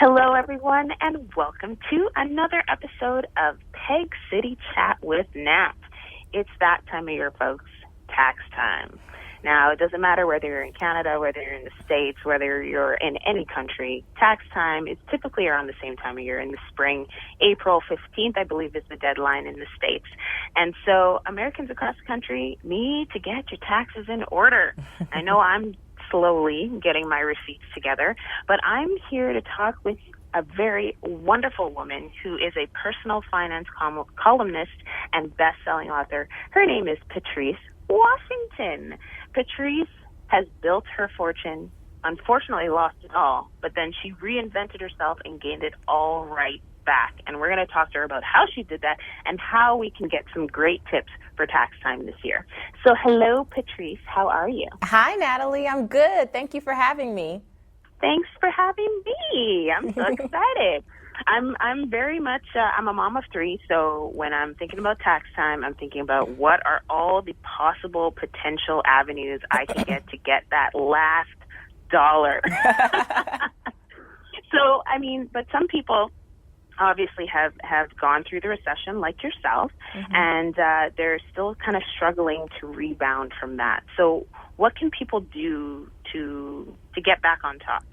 Hello, everyone, and welcome to another episode of Peg City Chat with Nat. It's that time of year, folks, tax time. Now, it doesn't matter whether you're in Canada, whether you're in the States, whether you're in any country. Tax time is typically around the same time of year in the spring. April 15th, I believe, is the deadline in the States. And so Americans across the country need to get your taxes in order. I know I'm slowly getting my receipts together, but I'm here to talk with a very wonderful woman who is a personal finance columnist and best-selling author. Her name is Patrice Washington. Patrice has built her fortune, unfortunately lost it all, but then she reinvented herself and gained it all right back. And we're going to talk to her about how she did that and how we can get some great tips for tax time this year. So hello, Patrice. How are you? Hi, Natalie. I'm good. Thank you for having me. Thanks for having me. I'm so excited. I'm very much, I'm a mom of three, so when I'm thinking about tax time, I'm thinking about what are all the possible potential avenues I can get that last dollar. So, I mean, but some people obviously have gone through the recession like yourself, and they're still kind of struggling to rebound from that. So what can people do to get back on top?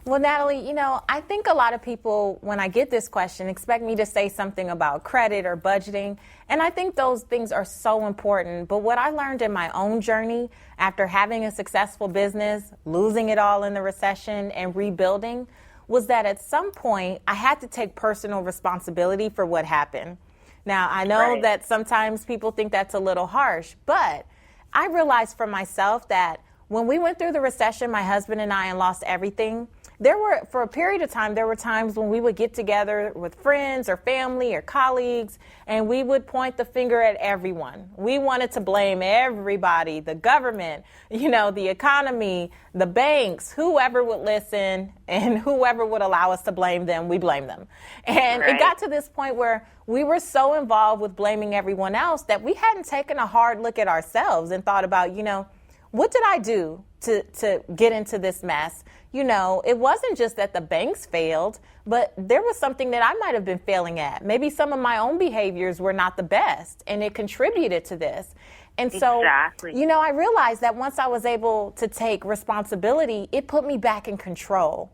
Well, Natalie, I think a lot of people, when I get this question, expect me to say something about credit or budgeting. And I think those things are so important. But what I learned in my own journey after having a successful business, losing it all in the recession and rebuilding, was that at some point I had to take personal responsibility for what happened. Now, I know that sometimes people think that's a little harsh, but I realized for myself that when we went through the recession, my husband and I, and lost everything, for a period of time, there were times when we would get together with friends or family or colleagues, and we would point the finger at everyone. We wanted to blame everybody, the government, the economy, the banks, whoever would listen and whoever would allow us to blame them, we blame them. And it got to this point where we were so involved with blaming everyone else that we hadn't taken a hard look at ourselves and thought about, what did I do to get into this mess? It wasn't just that the banks failed, but there was something that I might have been failing at. Maybe some of my own behaviors were not the best, and it contributed to this. And so, I realized that once I was able to take responsibility, it put me back in control.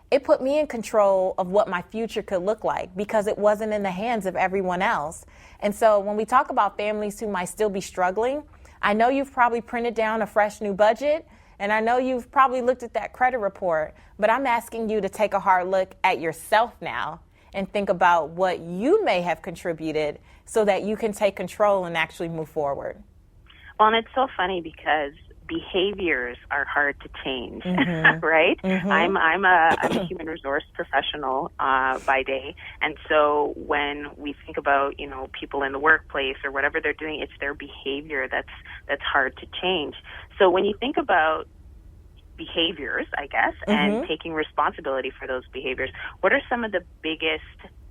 It put me in control of what my future could look like because it wasn't in the hands of everyone else. And so when we talk about families who might still be struggling, I know you've probably printed down a fresh new budget, and I know you've probably looked at that credit report, but I'm asking you to take a hard look at yourself now and think about what you may have contributed so that you can take control and actually move forward. Well, and it's so funny because behaviors are hard to change, right? I'm a human resource professional by day, and so when we think about people in the workplace or whatever they're doing, it's their behavior that's hard to change. So when you think about behaviors, I guess, and taking responsibility for those behaviors, what are some of the biggest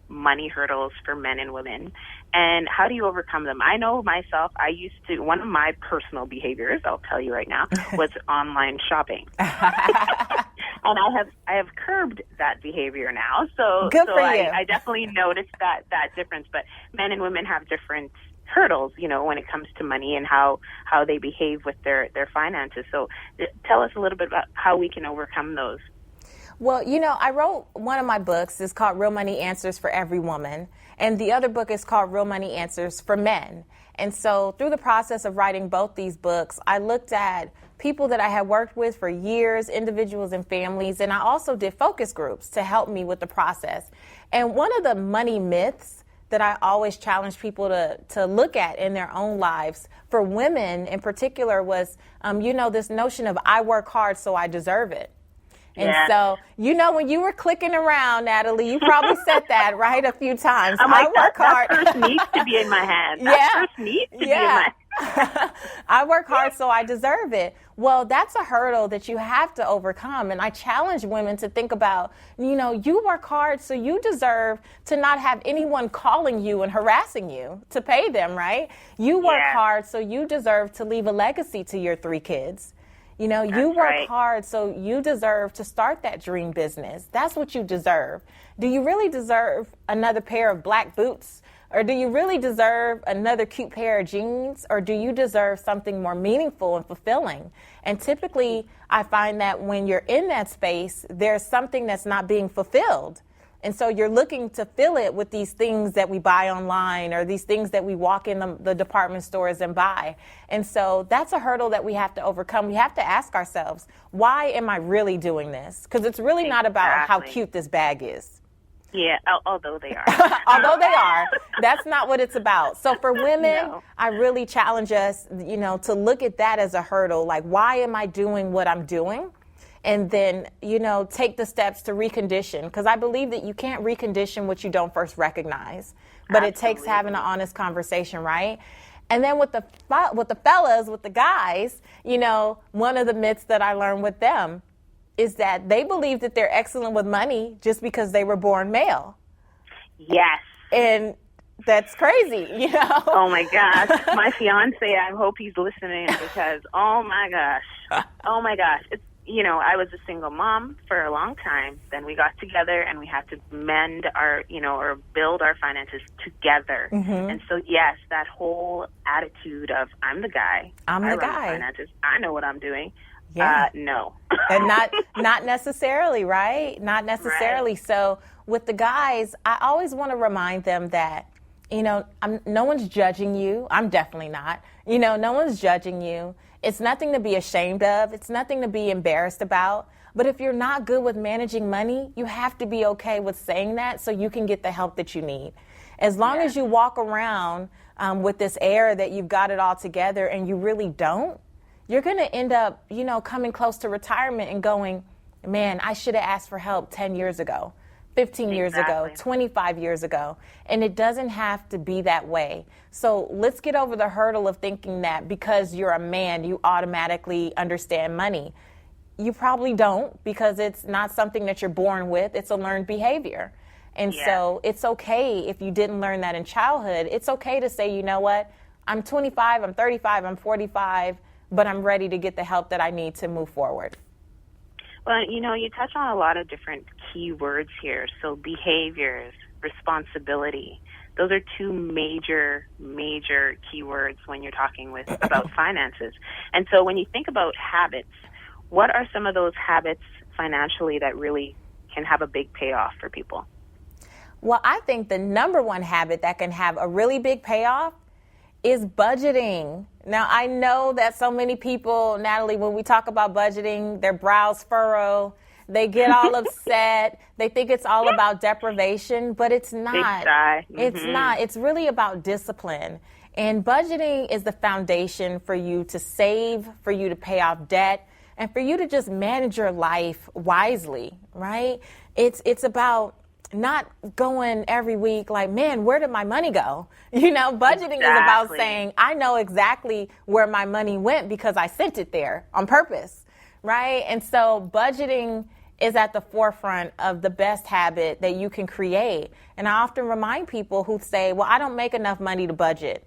money hurdles for men and women, and how do you overcome them? I know myself, one of my personal behaviors, I'll tell you right now, was online shopping. And I have curbed that behavior now. So good for you. I definitely noticed that difference. But men and women have different hurdles, when it comes to money and how they behave with their finances. So tell us a little bit about how we can overcome those. Well, I wrote one of my books. It's called Real Money Answers for Every Woman. And the other book is called Real Money Answers for Men. And so through the process of writing both these books, I looked at people that I had worked with for years, individuals and families, and I also did focus groups to help me with the process. And one of the money myths that I always challenge people to look at in their own lives, for women in particular, was, this notion of I work hard so I deserve it. And so, when you were clicking around, Natalie, you probably said that, right, a few times. I'm like, that first needs to be in my hand. That first needs to be in my hand. I work hard, so I deserve it. Well, that's a hurdle that you have to overcome. And I challenge women to think about, you work hard, so you deserve to not have anyone calling you and harassing you to pay them, right? You work hard, so you deserve to leave a legacy to your 3 kids. You know, you work hard, so you deserve to start that dream business. That's what you deserve. Do you really deserve another pair of black boots? Or do you really deserve another cute pair of jeans? Or do you deserve something more meaningful and fulfilling? And typically, I find that when you're in that space, there's something that's not being fulfilled. And so you're looking to fill it with these things that we buy online or these things that we walk in the department stores and buy. And so that's a hurdle that we have to overcome. We have to ask ourselves, why am I really doing this? Because it's really not about how cute this bag is. Yeah, although they are. Although they are, that's not what it's about. So for women, I really challenge us, you know, to look at that as a hurdle. Like, why am I doing what I'm doing? And then, you know, take the steps to recondition. Because I believe that you can't recondition what you don't first recognize. But it takes having an honest conversation, right? And then with the fellas, with the guys, you know, one of the myths that I learned with them is that they believe that they're excellent with money just because they were born male. Yes. And that's crazy, you know? Oh, my gosh. My fiance, I hope he's listening because, oh, my gosh. It's, you know, I was a single mom for a long time. Then we got together and we had to mend our, you know, or build our finances together. Mm-hmm. And so, yes, that whole attitude of I'm the guy. I run the finances. I know what I'm doing. Yeah. No. And not necessarily, right? Not necessarily. Right. So with the guys, I always want to remind them that, you know, no one's judging you. I'm definitely not. You know, no one's judging you. It's nothing to be ashamed of. It's nothing to be embarrassed about. But if you're not good with managing money, you have to be okay with saying that so you can get the help that you need. As long as you walk around with this air that you've got it all together and you really don't, you're going to end up, you know, coming close to retirement and going, man, I should have asked for help 10 years ago, 15 years ago, 25 years ago. And it doesn't have to be that way. So let's get over the hurdle of thinking that because you're a man, you automatically understand money. You probably don't, because it's not something that you're born with. It's a learned behavior. And so it's okay if you didn't learn that in childhood. It's okay to say, you know what, I'm 25, I'm 35, I'm 45, but I'm ready to get the help that I need to move forward. Well, you know, you touch on a lot of different key words here. So behaviors, responsibility, those are two major keywords when you're talking about finances. And so when you think about habits, what are some of those habits financially that really can have a big payoff for people? Well, I think the number one habit that can have a really big payoff is budgeting. Now, I know that so many people, Natalie, when we talk about budgeting, their brows furrow, they get all upset, they think it's all about deprivation, but it's not. It's not. It's really about discipline. And budgeting is the foundation for you to save, for you to pay off debt, and for you to just manage your life wisely, right? It's about not going every week like, man, where did my money go? You know, budgeting is about saying, I know exactly where my money went because I sent it there on purpose, right? And so budgeting is at the forefront of the best habit that you can create. And I often remind people who say, well, I don't make enough money to budget.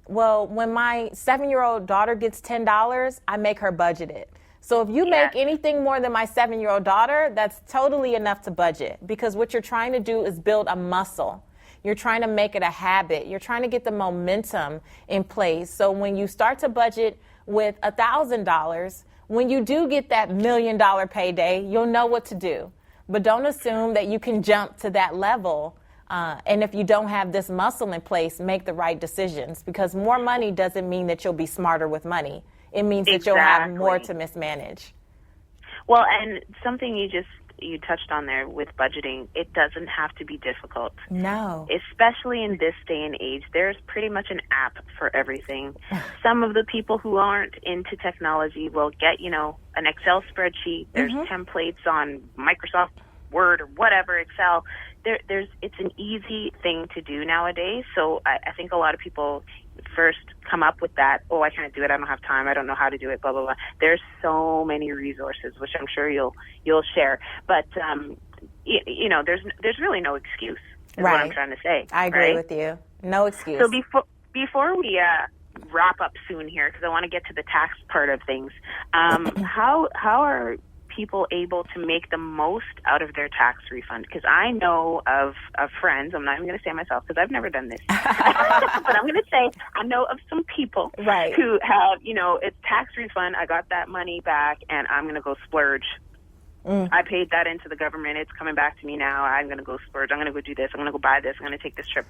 Well, when my 7-year-old daughter gets $10, I make her budget it. So if you make anything more than my 7-year-old daughter, that's totally enough to budget, because what you're trying to do is build a muscle. You're trying to make it a habit. You're trying to get the momentum in place. So when you start to budget with $1,000, when you do get that $1 million payday, you'll know what to do. But don't assume that you can jump to that level. And if you don't have this muscle in place, make the right decisions, because more money doesn't mean that you'll be smarter with money. It means that you'll have more to mismanage. Well, and something you touched on there with budgeting, it doesn't have to be difficult. No. Especially in this day and age, there's pretty much an app for everything. Some of the people who aren't into technology will get, you know, an Excel spreadsheet. There's templates on Microsoft Word or whatever, Excel. It's an easy thing to do nowadays. So I think a lot of people first come up with that, oh, I can't do it, I don't have time, I don't know how to do it, blah, blah, blah. There's so many resources, which I'm sure you'll share. But, you know, there's really no excuse, is what I'm trying to say. I agree with you. No excuse. So before we wrap up soon here because I want to get to the tax part of things. How are people able to make the most out of their tax refund? Because I know of friends, I'm not even going to say myself because I've never done this, but I'm going to say I know of some people who have, it's tax refund, I got that money back, and I'm going to go splurge. I paid that into the government. It's coming back to me now. I'm going to go splurge. I'm going to go do this. I'm going to go buy this. I'm going to take this trip.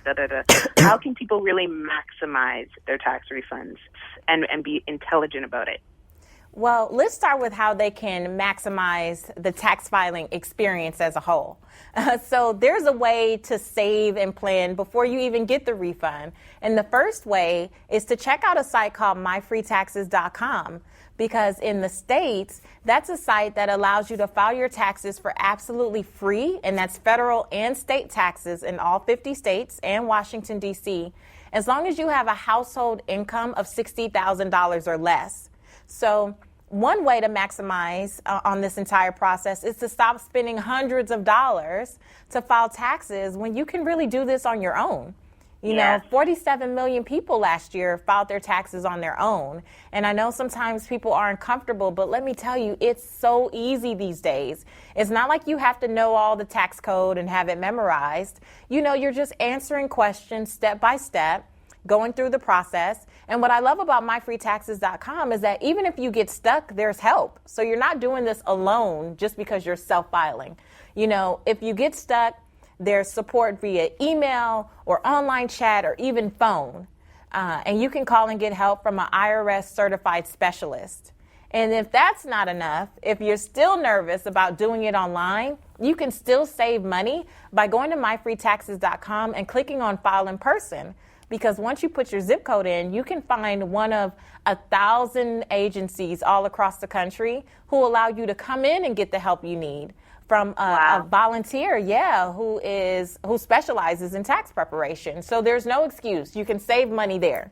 How can people really maximize their tax refunds and be intelligent about it? Well, let's start with how they can maximize the tax filing experience as a whole. So there's a way to save and plan before you even get the refund. And the first way is to check out a site called myfreetaxes.com. Because in the States, that's a site that allows you to file your taxes for absolutely free, and that's federal and state taxes in all 50 states and Washington, D.C., as long as you have a household income of $60,000 or less. So one way to maximize on this entire process is to stop spending hundreds of dollars to file taxes when you can really do this on your own. You know, 47 million people last year filed their taxes on their own. And I know sometimes people aren't comfortable, but let me tell you, it's so easy these days. It's not like you have to know all the tax code and have it memorized. You're just answering questions step by step, going through the process. And what I love about myfreetaxes.com is that even if you get stuck, there's help. So you're not doing this alone just because you're self-filing. If you get stuck, there's support via email or online chat or even phone. And you can call and get help from an IRS certified specialist. And if that's not enough, if you're still nervous about doing it online, you can still save money by going to myfreetaxes.com and clicking on File in Person. Because once you put your zip code in, you can find one of 1,000 agencies all across the country who allow you to come in and get the help you need. From a volunteer, who specializes in tax preparation. So there's no excuse. You can save money there.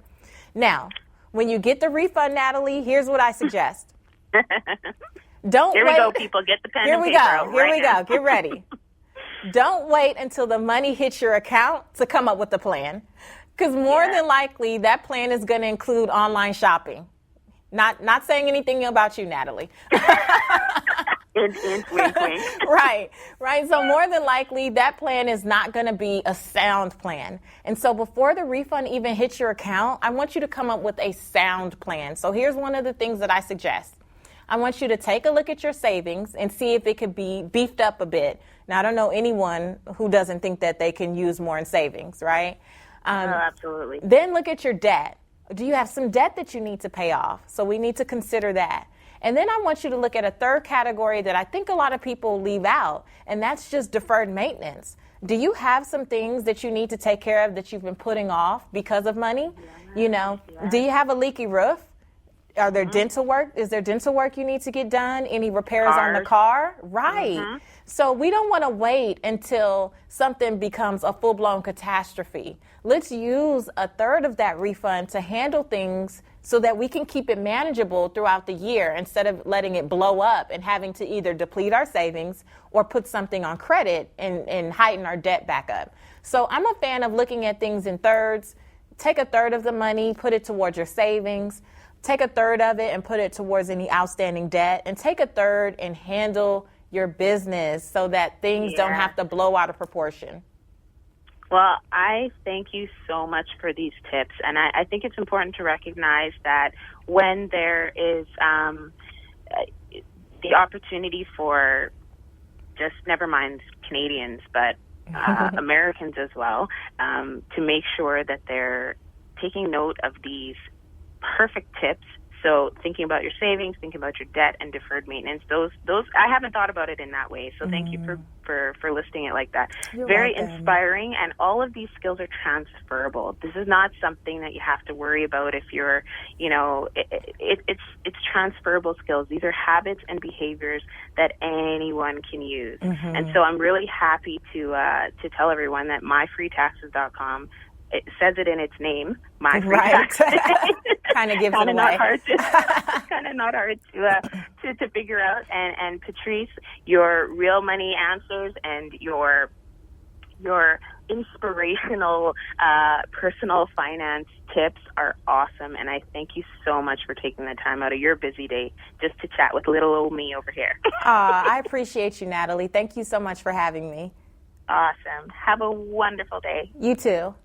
Now, when you get the refund, Natalie, here's what I suggest. Don't Here wait. we go, people. Get the pen Here and we paper go. out Here right we now. go. Get ready. Don't wait until the money hits your account to come up with the plan. Because more than likely, that plan is going to include online shopping. Not saying anything about you, Natalie. Wink, wink. Right. So more than likely, that plan is not going to be a sound plan. And so before the refund even hits your account, I want you to come up with a sound plan. So here's one of the things that I suggest. I want you to take a look at your savings and see if it could be beefed up a bit. Now, I don't know anyone who doesn't think that they can use more in savings, right? Absolutely. Then look at your debt. Do you have some debt that you need to pay off? So we need to consider that. And then I want you to look at a third category that I think a lot of people leave out, and that's just deferred maintenance. Do you have some things that you need to take care of that you've been putting off because of money? Do you have a leaky roof? Are there dental work? Is there dental work you need to get done? Any repairs on the car? Right. So we don't want to wait until something becomes a full-blown catastrophe. Let's use a third of that refund to handle things so that we can keep it manageable throughout the year instead of letting it blow up and having to either deplete our savings or put something on credit and heighten our debt back up. So I'm a fan of looking at things in thirds. Take a third of the money, put it towards your savings. Take a third of it and put it towards any outstanding debt. And take a third and handle your business so that things don't have to blow out of proportion. Well, I thank you so much for these tips. And I think it's important to recognize that when there is the opportunity for just never mind Canadians, but Americans as well, to make sure that they're taking note of these perfect tips. So thinking about your savings, thinking about your debt and deferred maintenance, those I haven't thought about it in that way. So thank you for listing it like that. You're Very welcome. inspiring, and all of these skills are transferable. This is not something that you have to worry about if you're, it's transferable skills. These are habits and behaviors that anyone can use. And so I'm really happy to tell everyone that myfreetaxes.com, it says it in its name, my free taxes. Kind of gives it away. Kind of not hard to figure out. And Patrice, your real money answers and your Your inspirational personal finance tips are awesome, and I thank you so much for taking the time out of your busy day just to chat with little old me over here. I appreciate you, Natalie. Thank you so much for having me. Awesome. Have a wonderful day. You too.